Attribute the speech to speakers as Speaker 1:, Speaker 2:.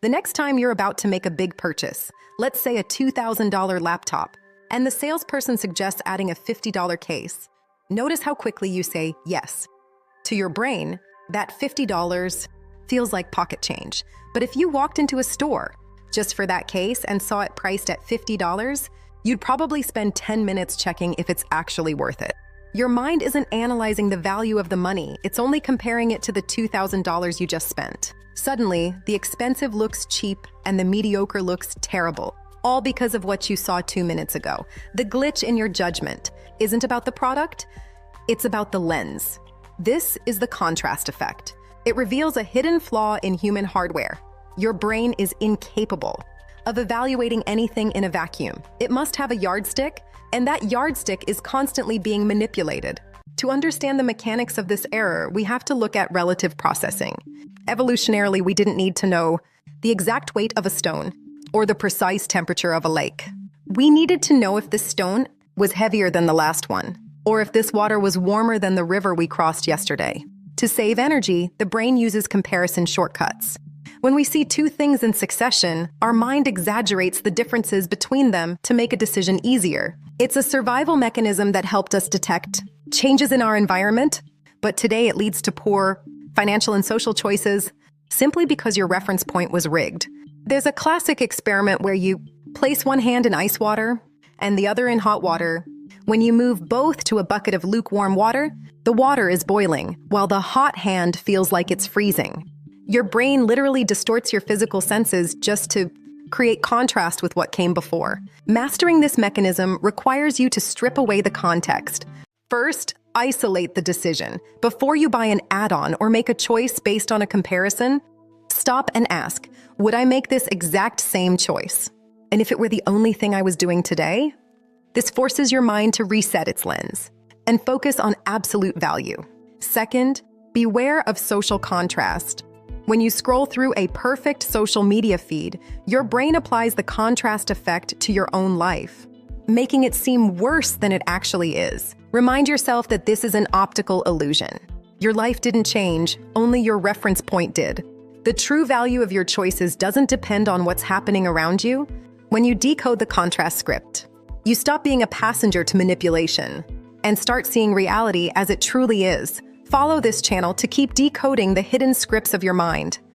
Speaker 1: The next time you're about to make a big purchase, let's say a $2,000 laptop, and the salesperson suggests adding a $50 case, notice how quickly you say yes. To your brain, that $50 feels like pocket change. But if you walked into a store just for that case and saw it priced at $50, you'd probably spend 10 minutes checking if it's actually worth it. Your mind isn't analyzing the value of the money, it's only comparing it to the $2,000 you just spent. Suddenly, the expensive looks cheap and the mediocre looks terrible, all because of what you saw 2 minutes ago. The glitch in your judgment isn't about the product, it's about the lens. This is the contrast effect. It reveals a hidden flaw in human hardware. Your brain is incapable of evaluating anything in a vacuum. It must have a yardstick, and that yardstick is constantly being manipulated. To understand the mechanics of this error, we have to look at relative processing. Evolutionarily, we didn't need to know the exact weight of a stone or the precise temperature of a lake. We needed to know if this stone was heavier than the last one, or if this water was warmer than the river we crossed yesterday. To save energy, the brain uses comparison shortcuts. When we see two things in succession, our mind exaggerates the differences between them to make a decision easier. It's a survival mechanism that helped us detect changes in our environment, but today it leads to poor financial and social choices simply because your reference point was rigged. There's a classic experiment where you place one hand in ice water and the other in hot water. When you move both to a bucket of lukewarm water, the water is boiling, while the hot hand feels like it's freezing. Your brain literally distorts your physical senses just to create contrast with what came before. Mastering this mechanism requires you to strip away the context. First, isolate the decision. Before you buy an add-on or make a choice based on a comparison, stop and ask, would I make this exact same choice? And if it were the only thing I was doing today? This forces your mind to reset its lens and focus on absolute value. Second, beware of social contrast. When you scroll through a perfect social media feed, your brain applies the contrast effect to your own life, making it seem worse than it actually is. Remind yourself that this is an optical illusion. Your life didn't change, only your reference point did. The true value of your choices doesn't depend on what's happening around you. When you decode the contrast script, you stop being a passenger to manipulation and start seeing reality as it truly is. Follow this channel to keep decoding the hidden scripts of your mind.